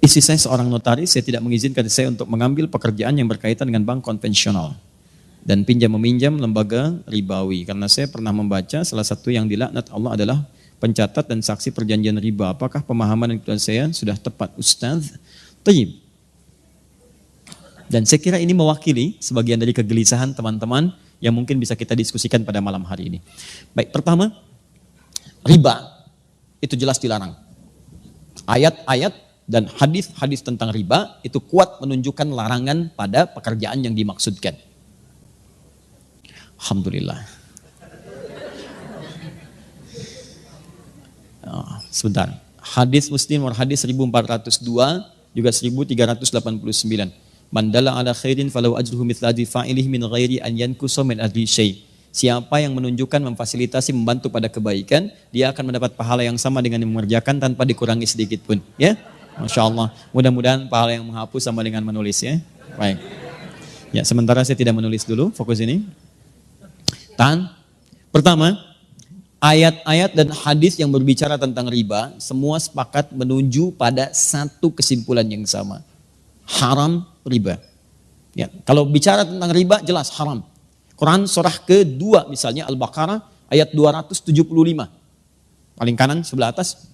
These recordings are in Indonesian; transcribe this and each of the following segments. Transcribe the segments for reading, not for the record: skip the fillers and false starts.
Istri saya seorang notaris, saya tidak mengizinkan saya untuk mengambil pekerjaan yang berkaitan dengan bank konvensional dan pinjam-meminjam lembaga ribawi. Karena saya pernah membaca salah satu yang dilaknat Allah adalah pencatat dan saksi perjanjian riba. Apakah pemahaman dan kebetulan saya sudah tepat, Ustaz? Tayyib. Dan saya kira ini mewakili sebagian dari kegelisahan teman-teman yang mungkin bisa kita diskusikan pada malam hari ini. Baik, pertama, riba itu jelas dilarang. Ayat-ayat dan hadis-hadis tentang riba itu kuat menunjukkan larangan pada pekerjaan yang dimaksudkan. Alhamdulillah. Sebentar. Hadis Muslim hadis 1402 juga 1389. Man dalla ala khairin falau ajruhu mithla fa'ilihi min ghairi an yankusa min ajri syai'. Siapa yang menunjukkan, memfasilitasi, membantu pada kebaikan, dia akan mendapat pahala yang sama dengan yang mengerjakan tanpa dikurangi sedikit pun. Ya, Masya Allah. Mudah-mudahan pahala yang menghapus sama dengan menulis ya. Baik. Ya, sementara saya tidak menulis dulu, fokus ini. Tahan. Pertama, ayat-ayat dan hadis yang berbicara tentang riba, semua sepakat menuju pada satu kesimpulan yang sama. Haram riba. Ya, kalau bicara tentang riba, jelas haram. Quran surah kedua misalnya Al-Baqarah ayat 275. Paling kanan sebelah atas.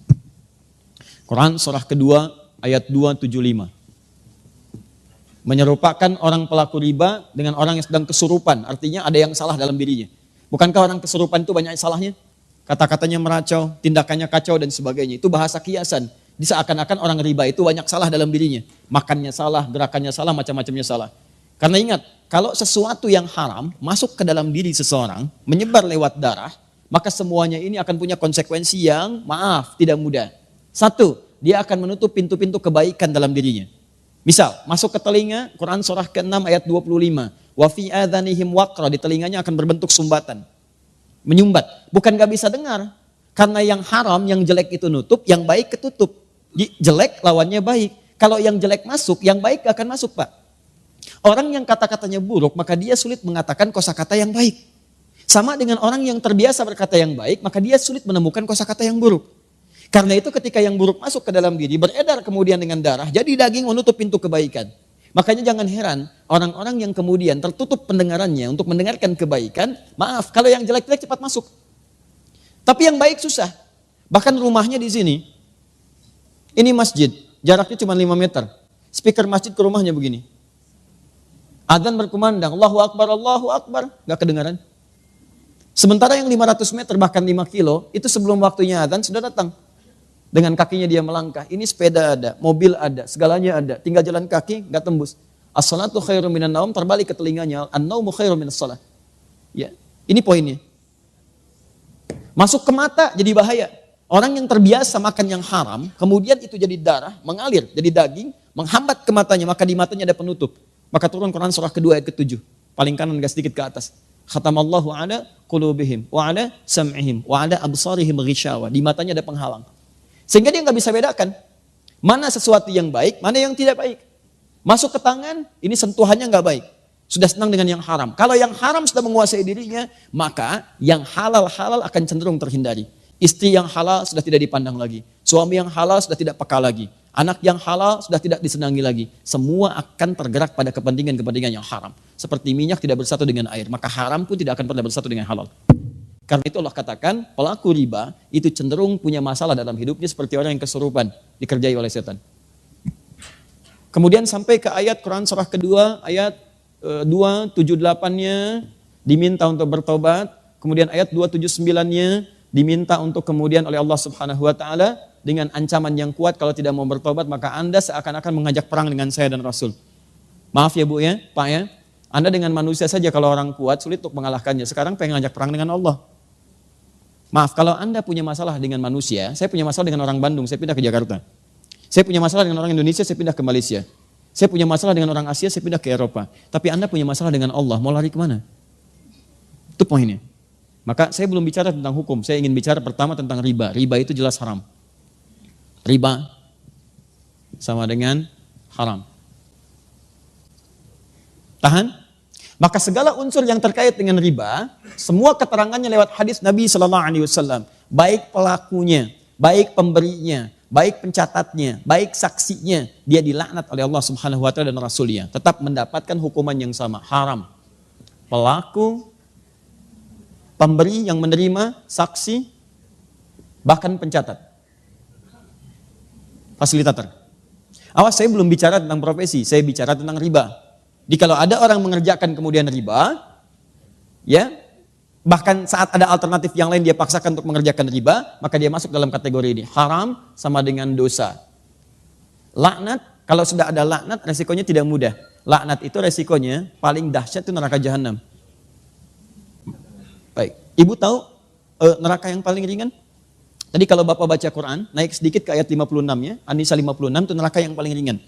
Quran surah kedua ayat 275. Menyerupakan orang pelaku riba dengan orang yang sedang kesurupan. Artinya ada yang salah dalam dirinya. Bukankah orang kesurupan itu banyak salahnya? Kata-katanya meracau, tindakannya kacau dan sebagainya. Itu bahasa kiasan. Seakan-akan orang riba itu banyak salah dalam dirinya. Makannya salah, gerakannya salah, macam-macamnya salah. Karena ingat, kalau sesuatu yang haram masuk ke dalam diri seseorang, menyebar lewat darah, maka semuanya ini akan punya konsekuensi yang maaf, tidak mudah. Satu, dia akan menutup pintu-pintu kebaikan dalam dirinya. Misal, masuk ke telinga, Quran surah ke-6 ayat 25. Wa fi adhanihim waqra, di telinganya akan berbentuk sumbatan. Menyumbat. Bukan gak bisa dengar. Karena yang haram, yang jelek itu nutup, yang baik ketutup. Jelek lawannya baik. Kalau yang jelek masuk, yang baik gak akan masuk, Pak. Orang yang kata-katanya buruk, maka dia sulit mengatakan kosakata yang baik. Sama dengan orang yang terbiasa berkata yang baik, maka dia sulit menemukan kosakata yang buruk. Karena itu ketika yang buruk masuk ke dalam diri, beredar kemudian dengan darah, jadi daging menutup pintu kebaikan. Makanya jangan heran, orang-orang yang kemudian tertutup pendengarannya untuk mendengarkan kebaikan, maaf, kalau yang jelek-jelek cepat masuk. Tapi yang baik susah. Bahkan rumahnya di sini, ini masjid, jaraknya cuma 5 meter. Speaker masjid ke rumahnya begini. Adzan berkumandang, Allahu Akbar, gak kedengaran. Sementara yang 500 meter bahkan 5 kilo, itu sebelum waktunya adzan sudah datang. Dengan kakinya dia melangkah, ini sepeda ada, mobil ada, segalanya ada. Tinggal jalan kaki, gak tembus. As-salatu khairum minan naum, terbalik ke telinganya, an-naumu khairum minas salat. Ya, ini poinnya. Masuk ke mata jadi bahaya. Orang yang terbiasa makan yang haram, kemudian itu jadi darah, mengalir, jadi daging, menghambat ke matanya, maka di matanya ada penutup. Maka turun Quran surah kedua ayat ke-7. Paling kanan gak sedikit ke atas. Khatamallahu ala qulubihim wa ala sam'ihim wa ala absarihim ghishawa. Di matanya ada penghalang. Sehingga dia gak bisa bedakan. Mana sesuatu yang baik, mana yang tidak baik. Masuk ke tangan, ini sentuhannya gak baik. Sudah senang dengan yang haram. Kalau yang haram sudah menguasai dirinya, maka yang halal-halal akan cenderung terhindari. Istri yang halal sudah tidak dipandang lagi. Suami yang halal sudah tidak peka lagi. Anak yang halal sudah tidak disenangi lagi. Semua akan tergerak pada kepentingan-kepentingan yang haram. Seperti minyak tidak bersatu dengan air. Maka haram pun tidak akan pernah bersatu dengan halal. Karena itu Allah katakan pelaku riba itu cenderung punya masalah dalam hidupnya seperti orang yang kesurupan. Dikerjai oleh setan. Kemudian sampai ke ayat Quran surah kedua ayat 278-nya diminta untuk bertobat. Kemudian ayat 279-nya diminta untuk kemudian oleh Allah Subhanahu wa taala dengan ancaman yang kuat, kalau tidak mau bertobat maka Anda seakan-akan mengajak perang dengan saya dan Rasul. Maaf ya Bu ya, Pak ya. Anda dengan manusia saja kalau orang kuat sulit untuk mengalahkannya. Sekarang pengen ngajak perang dengan Allah. Maaf, kalau Anda punya masalah dengan manusia, saya punya masalah dengan orang Bandung, saya pindah ke Jakarta. Saya punya masalah dengan orang Indonesia, saya pindah ke Malaysia. Saya punya masalah dengan orang Asia, saya pindah ke Eropa. Tapi Anda punya masalah dengan Allah, mau lari kemana? Itu poinnya. Maka saya belum bicara tentang hukum, saya ingin bicara pertama tentang riba. Riba itu jelas haram. Riba sama dengan haram. Tahan. Maka segala unsur yang terkait dengan riba, semua keterangannya lewat hadis Nabi SAW. Baik pelakunya, baik pemberinya, baik pencatatnya, baik saksinya, dia dilaknat oleh Allah Subhanahu wa taala dan Rasulnya, tetap mendapatkan hukuman yang sama, haram. Pelaku, pemberi yang menerima, saksi, bahkan pencatat, fasilitator. Awas, saya belum bicara tentang profesi, saya bicara tentang riba. Jadi kalau ada orang mengerjakan kemudian riba, ya, bahkan saat ada alternatif yang lain dia paksakan untuk mengerjakan riba, maka dia masuk dalam kategori ini. Haram sama dengan dosa. Laknat, kalau sudah ada laknat resikonya tidak mudah. Laknat itu resikonya paling dahsyat itu neraka jahanam. Baik, ibu tahu neraka yang paling ringan? Tadi kalau bapak baca Quran, naik sedikit ke ayat 56 ya, An-Nisa 56 itu neraka yang paling ringan.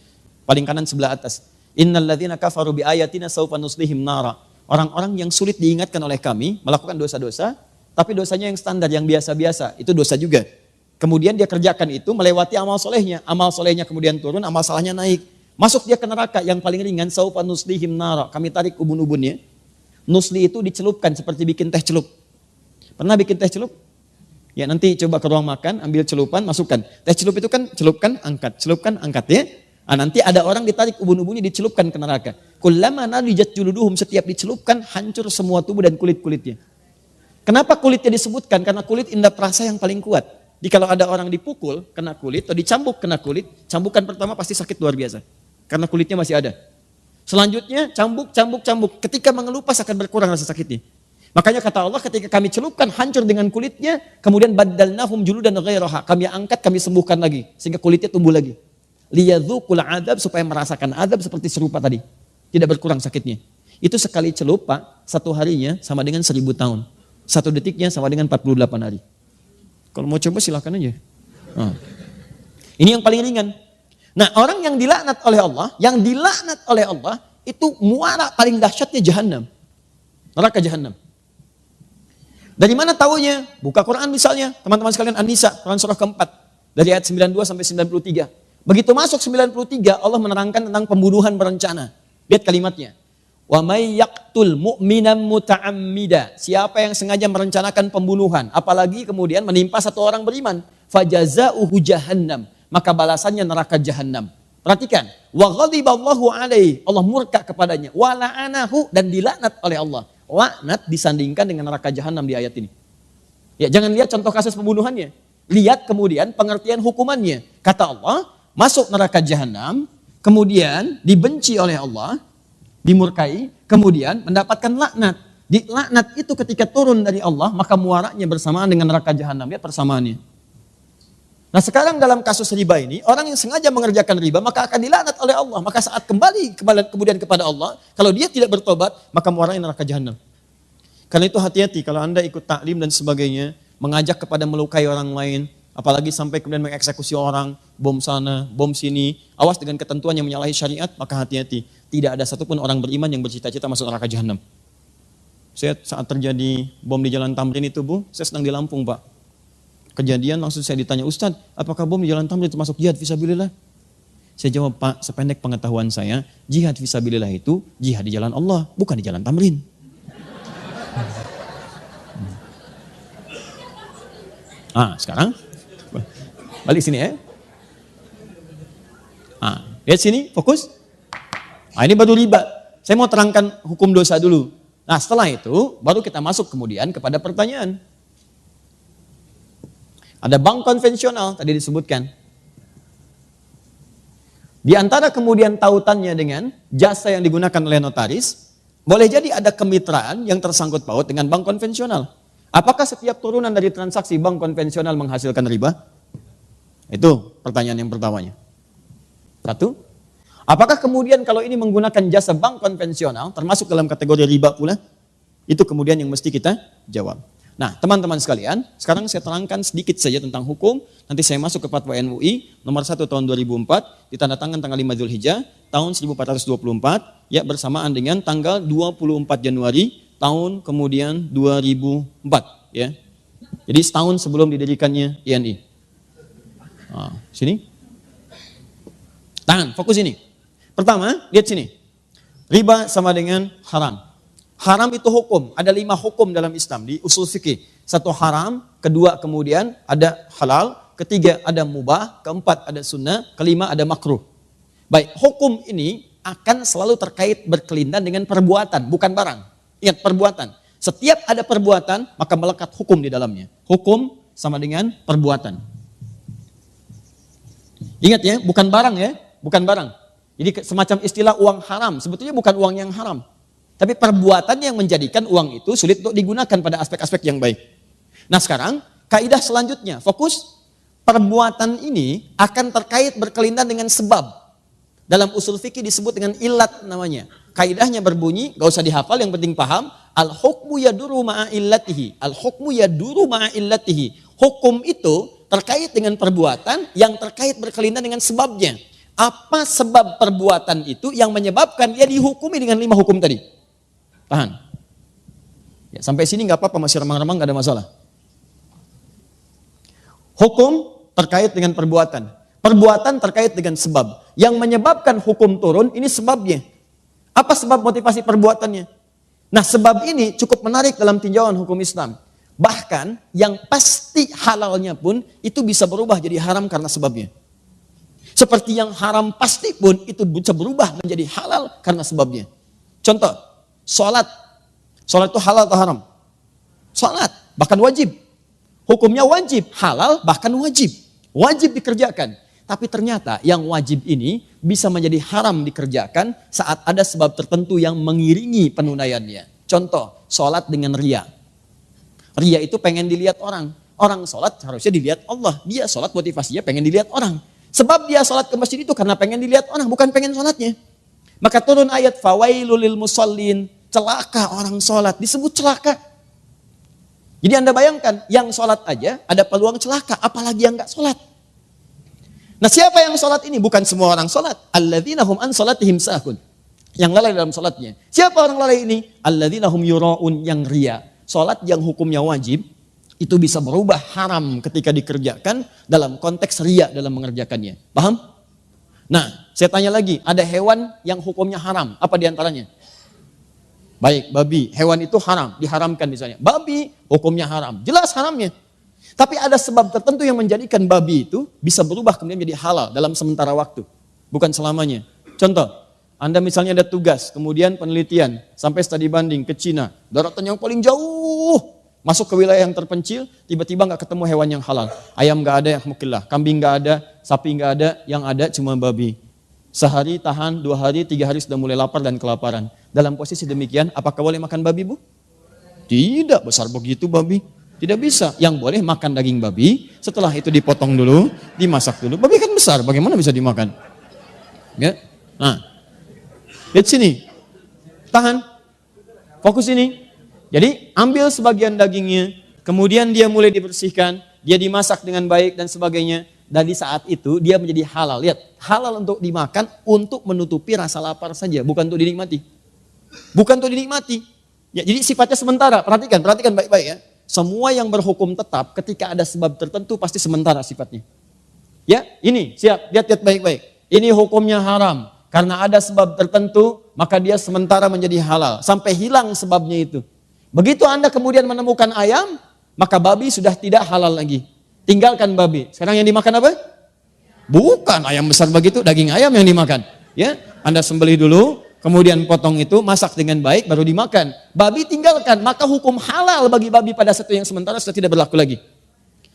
Paling kanan sebelah atas. Innal ladzina kafaru bi ayatina sawfa nuslihim nara. Orang-orang yang sulit diingatkan oleh kami melakukan dosa-dosa, tapi dosanya yang standar, yang biasa-biasa, itu dosa juga. Kemudian dia kerjakan itu melewati amal solehnya kemudian turun, amal salahnya naik. Masuk dia ke neraka yang paling ringan, sawfa nuslihim nara. Kami tarik ubun-ubunnya. Nusli itu dicelupkan seperti bikin teh celup. Pernah bikin teh celup? Ya nanti coba ke ruang makan, ambil celupan, masukkan. Teh celup itu kan celupkan, angkat ya. Nah, nanti ada orang ditarik ubun-ubunnya dicelupkan ke neraka. Kullama nadijat juluduhum, setiap dicelupkan hancur semua tubuh dan kulit-kulitnya. Kenapa kulitnya disebutkan? Karena kulit indera perasa yang paling kuat. Jadi kalau ada orang dipukul kena kulit atau dicambuk kena kulit, cambukan pertama pasti sakit luar biasa. Karena kulitnya masih ada. Selanjutnya cambuk. Ketika mengelupas akan berkurang rasa sakitnya. Makanya kata Allah, ketika kami celupkan hancur dengan kulitnya, kemudian baddalnahum juludan ghairaha. Kami angkat, kami sembuhkan lagi sehingga kulitnya tumbuh lagi. Liyadzuqul adzab, supaya merasakan azab seperti serupa tadi. Tidak berkurang sakitnya. Itu sekali celup Pak, satu harinya sama dengan 1000 tahun. Satu detiknya sama dengan 48 hari. Kalau mau coba silakan aja. Ini yang paling ringan. Nah, orang yang dilaknat oleh Allah, itu muara paling dahsyatnya jahanam. Neraka jahanam. Dari mana taunya? Buka Quran misalnya, teman-teman sekalian, An-Nisa, Quran surah keempat, dari ayat 92 sampai 93. Begitu masuk 93, Allah menerangkan tentang pembunuhan berencana. Lihat kalimatnya. Wa may yaqtul mu'minan muta'ammida. Siapa yang sengaja merencanakan pembunuhan, apalagi kemudian menimpa satu orang beriman, fajazauhu jahannam, maka balasannya neraka jahanam. Perhatikan, wa ghadiballahu alaihi, Allah murka kepadanya, wa la'anahu, dan dilaknat oleh Allah. Laknat disandingkan dengan neraka jahanam di ayat ini. Ya, jangan lihat contoh kasus pembunuhannya. Lihat kemudian pengertian hukumannya. Kata Allah, masuk neraka jahanam, kemudian dibenci oleh Allah, dimurkai, kemudian mendapatkan laknat. Di laknat itu ketika turun dari Allah, maka muaranya bersamaan dengan neraka jahanam. Lihat persamaannya. Nah sekarang dalam kasus riba ini, orang yang sengaja mengerjakan riba, maka akan dilaknat oleh Allah. Maka saat kembali kemudian kepada Allah, kalau dia tidak bertobat, maka muaranya neraka jahanam. Karena itu hati-hati kalau Anda ikut taklim dan sebagainya, mengajak kepada melukai orang lain, apalagi sampai kemudian mengeksekusi orang, bom sana, bom sini, awas dengan ketentuan yang menyalahi syariat, maka hati-hati. Tidak ada satupun orang beriman yang bercita-cita masuk neraka jahanam. Saya saat terjadi bom di Jalan Tamrin itu Bu, saya sedang di Lampung Pak. Kejadian langsung saya ditanya, Ustadz, apakah bom di Jalan Tamrin termasuk jihad fisabilillah? Saya jawab, Pak, sependek pengetahuan saya, jihad fisabilillah itu jihad di jalan Allah, bukan di Jalan Tamrin. Sekarang balik sini ya. Lihat sini, fokus. Ini baru riba. Saya mau terangkan hukum dosa dulu. Nah setelah itu baru kita masuk kemudian kepada pertanyaan. Ada bank konvensional tadi disebutkan. Di antara kemudian tautannya dengan jasa yang digunakan oleh notaris, boleh jadi ada kemitraan yang tersangkut paut dengan bank konvensional. Apakah setiap turunan dari transaksi bank konvensional menghasilkan riba? Itu pertanyaan yang pertamanya. Satu, apakah kemudian kalau ini menggunakan jasa bank konvensional termasuk dalam kategori riba pula? Itu kemudian yang mesti kita jawab. Nah teman-teman sekalian, sekarang saya terangkan sedikit saja tentang hukum. Nanti saya masuk ke Fatwa MUI nomor 1 tahun 2004, ditandatangan tanggal 5 Dzulhijjah tahun 1424, ya bersamaan dengan tanggal 24 Januari tahun kemudian 2004, ya. Jadi setahun sebelum didirikannya INI. Sini. Tangan, fokus ini. Pertama, lihat sini. Riba sama dengan haram. Haram itu hukum, ada 5 hukum dalam Islam di usul fikih. 1 haram, kedua kemudian ada halal, ketiga ada mubah, keempat ada sunnah, kelima ada makruh. Baik, hukum ini akan selalu terkait berkelindan dengan perbuatan, bukan barang. Ingat, perbuatan. Setiap ada perbuatan, maka melekat hukum di dalamnya. Hukum sama dengan perbuatan. Ingat ya, bukan barang ya, bukan barang. Jadi semacam istilah uang haram, sebetulnya bukan uang yang haram. Tapi perbuatan yang menjadikan uang itu sulit untuk digunakan pada aspek-aspek yang baik. Nah sekarang, kaidah selanjutnya, fokus perbuatan ini akan terkait berkelindan dengan sebab. Dalam usul fikih disebut dengan ilat namanya. Kaidahnya berbunyi, gak usah dihafal, yang penting paham. Al-hukmu yaduru ma'a illatihi. Al-hukmu yaduru ma'a illatihi. Hukum itu terkait dengan perbuatan yang terkait berkelindan dengan sebabnya. Apa sebab perbuatan itu yang menyebabkan dia dihukumi dengan 5 hukum tadi? Tahan. Ya, sampai sini gak apa-apa, masih remang-remang, gak ada masalah. Hukum terkait dengan perbuatan. Perbuatan terkait dengan sebab. Yang menyebabkan hukum turun, ini sebabnya. Apa sebab motivasi perbuatannya? Nah sebab ini cukup menarik dalam tinjauan hukum Islam. Bahkan yang pasti halalnya pun itu bisa berubah jadi haram karena sebabnya. Seperti yang haram pasti pun itu bisa berubah menjadi halal karena sebabnya. Contoh, sholat. Sholat itu halal atau haram? Sholat, bahkan wajib. Hukumnya wajib, halal bahkan wajib. Wajib dikerjakan. Tapi ternyata yang wajib ini bisa menjadi haram dikerjakan saat ada sebab tertentu yang mengiringi penunaiannya. Contoh, sholat dengan ria. Ria itu pengen dilihat orang. Orang sholat harusnya dilihat Allah. Dia sholat motivasinya pengen dilihat orang. Sebab dia sholat ke masjid itu karena pengen dilihat orang, bukan pengen sholatnya. Maka turun ayat fawailul lil musallin, celaka orang sholat, disebut celaka. Jadi Anda bayangkan, yang sholat aja ada peluang celaka, apalagi yang gak sholat. Nah siapa yang sholat ini? Bukan semua orang sholat. Alladzina hum an sholatihim sahun. Yang lalai dalam sholatnya. Siapa orang lalai ini? Alladzina hum yura'un, yang ria. Sholat yang hukumnya wajib, itu bisa berubah haram ketika dikerjakan dalam konteks ria dalam mengerjakannya. Paham? Nah, saya tanya lagi, ada hewan yang hukumnya haram. Apa diantaranya? Baik, babi. Hewan itu haram, diharamkan misalnya. Babi, hukumnya haram. Jelas haramnya. Tapi ada sebab tertentu yang menjadikan babi itu bisa berubah kemudian menjadi halal dalam sementara waktu. Bukan selamanya. Contoh, Anda misalnya ada tugas, kemudian penelitian, sampai studi banding ke Cina. Daratan yang paling jauh. Masuk ke wilayah yang terpencil, tiba-tiba gak ketemu hewan yang halal. Ayam gak ada, alhamdulillah. Kambing gak ada, sapi gak ada, yang ada cuma babi. Sehari tahan, 2 hari, 3 hari sudah mulai lapar dan kelaparan. Dalam posisi demikian, apakah boleh makan babi, Bu? Tidak, besar begitu babi. Tidak bisa. Yang boleh makan daging babi, setelah itu dipotong dulu, dimasak dulu. Babi kan besar, bagaimana bisa dimakan? Ya? Nah, lihat sini. Tahan. Fokus ini. Jadi ambil sebagian dagingnya, kemudian dia mulai dibersihkan, dia dimasak dengan baik dan sebagainya. Dan di saat itu dia menjadi halal. Lihat, halal untuk dimakan untuk menutupi rasa lapar saja, bukan untuk dinikmati. Bukan untuk dinikmati. Ya, jadi sifatnya sementara. Perhatikan baik-baik ya. Semua yang berhukum tetap ketika ada sebab tertentu pasti sementara sifatnya. Ya, ini siap, lihat baik-baik. Ini hukumnya haram. Karena ada sebab tertentu, maka dia sementara menjadi halal. Sampai hilang sebabnya itu. Begitu Anda kemudian menemukan ayam, maka babi sudah tidak halal lagi. Tinggalkan babi. Sekarang yang dimakan apa? Bukan ayam besar begitu, daging ayam yang dimakan. Ya, Anda sembelih dulu, kemudian potong itu, masak dengan baik, baru dimakan. Babi tinggalkan, maka hukum halal bagi babi pada satu yang sementara sudah tidak berlaku lagi.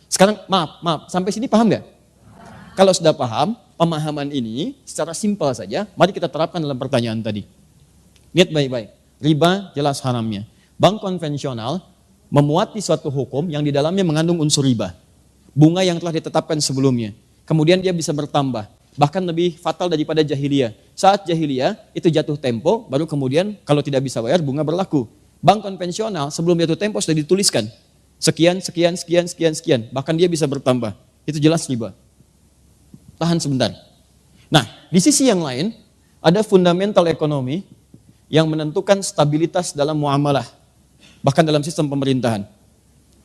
Sekarang maaf, sampai sini paham gak? Kalau sudah paham, pemahaman ini secara simpel saja, mari kita terapkan dalam pertanyaan tadi. Lihat baik-baik, riba jelas haramnya. Bank konvensional memuati suatu hukum yang di dalamnya mengandung unsur riba. Bunga yang telah ditetapkan sebelumnya. Kemudian dia bisa bertambah. Bahkan lebih fatal daripada jahiliyah. Saat jahiliyah itu jatuh tempo, baru kemudian kalau tidak bisa bayar bunga berlaku. Bank konvensional sebelum jatuh tempo sudah dituliskan. Sekian. Bahkan dia bisa bertambah. Itu jelas riba. Tahan sebentar. Nah, di sisi yang lain, ada fundamental ekonomi yang menentukan stabilitas dalam muamalah. Bahkan dalam sistem pemerintahan.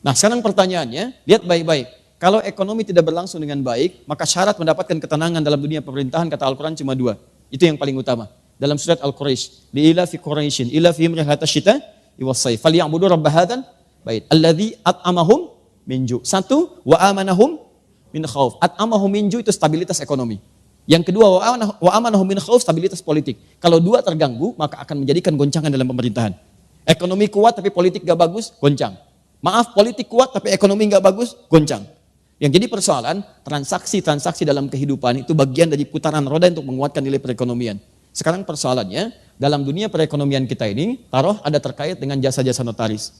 Nah, sekarang pertanyaannya, lihat baik-baik. Kalau ekonomi tidak berlangsung dengan baik, maka syarat mendapatkan ketenangan dalam dunia pemerintahan, kata Al-Quran cuma 2. Itu yang paling utama. Dalam surat Al-Quraish, li'ila fi Quraishin, ila fihim rihlata syita iwas-sayf, falyabudu rabb hadzal bait, alladzi at'amahum min ju'. 1, wa amanahum min khauf. At'amahum min ju' itu stabilitas ekonomi. Yang kedua, wa amanahum min khauf, stabilitas politik. Kalau dua terganggu, maka akan menjadikan goncangan dalam pemerintahan. Ekonomi kuat tapi politik gak bagus, goncang. Maaf, politik kuat tapi ekonomi gak bagus, goncang. Yang jadi persoalan, transaksi-transaksi dalam kehidupan itu bagian dari putaran roda untuk menguatkan nilai perekonomian. Sekarang persoalannya, dalam dunia perekonomian kita ini, taruh ada terkait dengan jasa-jasa notaris.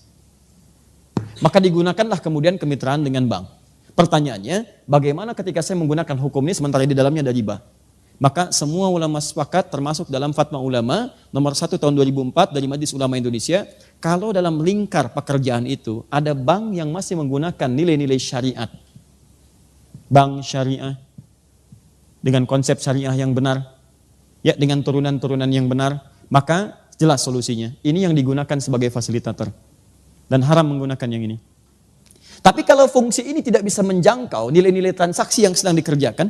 Maka digunakanlah kemudian kemitraan dengan bank. Pertanyaannya, bagaimana ketika saya menggunakan hukum ini sementara di dalamnya ada riba? Maka semua ulama sepakat termasuk dalam fatwa ulama nomor 1 tahun 2004 dari Majelis Ulama Indonesia, kalau dalam lingkar pekerjaan itu ada bank yang masih menggunakan nilai-nilai syariat, bank syariah dengan konsep syariah yang benar, ya dengan turunan-turunan yang benar, maka jelas solusinya. Ini yang digunakan sebagai fasilitator dan haram menggunakan yang ini. Tapi kalau fungsi ini tidak bisa menjangkau nilai-nilai transaksi yang sedang dikerjakan,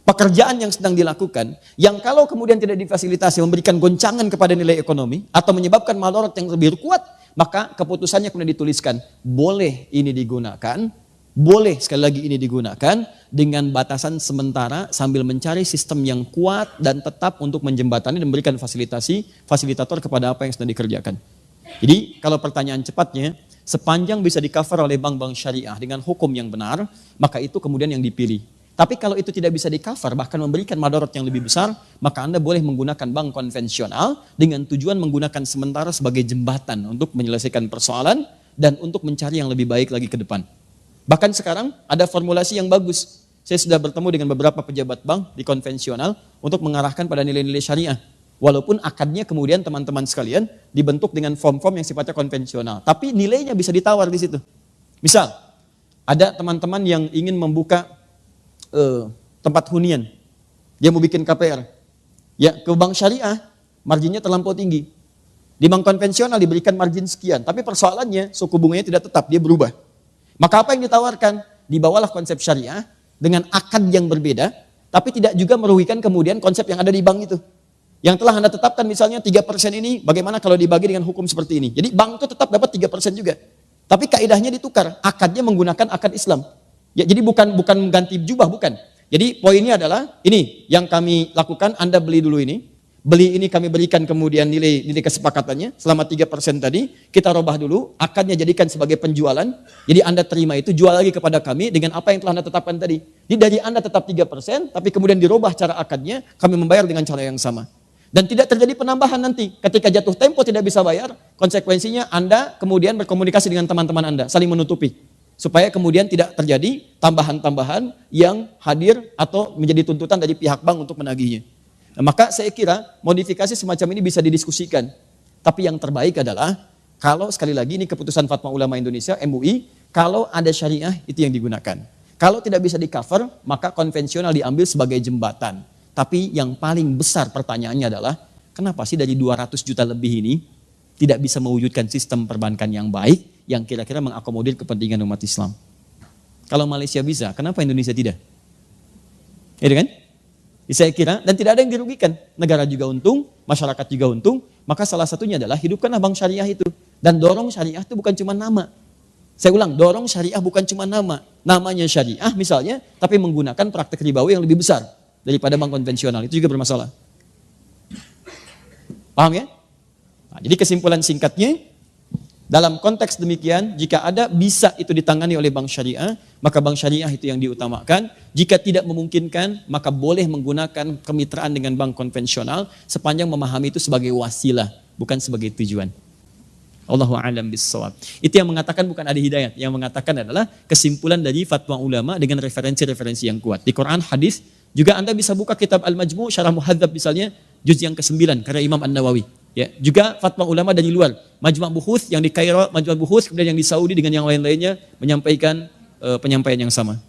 pekerjaan yang sedang dilakukan, yang kalau kemudian tidak difasilitasi memberikan goncangan kepada nilai ekonomi atau menyebabkan madarat yang lebih kuat, maka keputusannya kemudian dituliskan, boleh ini digunakan, boleh sekali lagi ini digunakan dengan batasan sementara sambil mencari sistem yang kuat dan tetap untuk menjembatani dan memberikan fasilitator kepada apa yang sedang dikerjakan. Jadi kalau pertanyaan cepatnya, sepanjang bisa di-cover oleh bank-bank syariah dengan hukum yang benar, maka itu kemudian yang dipilih. Tapi kalau itu tidak bisa di-cover, bahkan memberikan madarat yang lebih besar, maka Anda boleh menggunakan bank konvensional dengan tujuan menggunakan sementara sebagai jembatan untuk menyelesaikan persoalan dan untuk mencari yang lebih baik lagi ke depan. Bahkan sekarang ada formulasi yang bagus. Saya sudah bertemu dengan beberapa pejabat bank di konvensional untuk mengarahkan pada nilai-nilai syariah. Walaupun akadnya kemudian teman-teman sekalian dibentuk dengan form-form yang sifatnya konvensional. Tapi nilainya bisa ditawar di situ. Misal, ada teman-teman yang ingin membuka tempat hunian. Dia mau bikin KPR. Ya, ke bank syariah, marginnya terlampau tinggi. Di bank konvensional diberikan margin sekian. Tapi persoalannya, suku bunganya tidak tetap, dia berubah. Maka apa yang ditawarkan? Dibawalah konsep syariah dengan akad yang berbeda, tapi tidak juga merugikan kemudian konsep yang ada di bank itu. Yang telah Anda tetapkan misalnya 3% ini, bagaimana kalau dibagi dengan hukum seperti ini? Jadi bank itu tetap dapat 3% juga. Tapi kaidahnya ditukar, akadnya menggunakan akad Islam. Ya, jadi bukan mengganti jubah, bukan. Jadi poinnya adalah, ini yang kami lakukan, Anda beli dulu ini. Beli ini kami berikan kemudian nilai kesepakatannya, selama 3% tadi, kita robah dulu, akadnya jadikan sebagai penjualan. Jadi Anda terima itu, jual lagi kepada kami dengan apa yang telah Anda tetapkan tadi. Jadi dari Anda tetap 3%, tapi kemudian dirobah cara akadnya, kami membayar dengan cara yang sama. Dan tidak terjadi penambahan nanti. Ketika jatuh tempo tidak bisa bayar, konsekuensinya Anda kemudian berkomunikasi dengan teman-teman Anda, saling menutupi. Supaya kemudian tidak terjadi tambahan-tambahan yang hadir atau menjadi tuntutan dari pihak bank untuk menagihnya. Nah, maka saya kira modifikasi semacam ini bisa didiskusikan. Tapi yang terbaik adalah, kalau sekali lagi ini keputusan Fatwa Ulama Indonesia, MUI, kalau ada syariah itu yang digunakan. Kalau tidak bisa di-cover, maka konvensional diambil sebagai jembatan. Tapi yang paling besar pertanyaannya adalah, kenapa sih dari 200 juta lebih ini tidak bisa mewujudkan sistem perbankan yang baik yang kira-kira mengakomodir kepentingan umat Islam? Kalau Malaysia bisa, kenapa Indonesia tidak? Ya kan? Saya kira, dan tidak ada yang dirugikan. Negara juga untung, masyarakat juga untung, maka salah satunya adalah hidupkanlah bank syariah itu. Dan dorong syariah itu bukan cuma nama. Saya ulang, dorong syariah bukan cuma nama. Namanya syariah misalnya, tapi menggunakan praktek ribawi yang lebih besar daripada bank konvensional. Itu juga bermasalah. Paham ya? Nah, jadi kesimpulan singkatnya, dalam konteks demikian, jika ada bisa itu ditangani oleh bank syariah, maka bank syariah itu yang diutamakan. Jika tidak memungkinkan, maka boleh menggunakan kemitraan dengan bank konvensional sepanjang memahami itu sebagai wasilah, bukan sebagai tujuan. Allahu a'lam bissawab. Itu yang mengatakan bukan Adi Hidayat, yang mengatakan adalah kesimpulan dari fatwa ulama dengan referensi-referensi yang kuat. Di Quran, hadis, juga Anda bisa buka kitab Al-Majmu' Syarah Muhadzab misalnya, juz yang ke-9 karya Imam An-Nawawi. Ya, juga fatwa ulama dari luar, Majma' Buhuth yang di Kairo, Majma' Buhuth kemudian yang di Saudi dengan yang lain-lainnya menyampaikan penyampaian yang sama.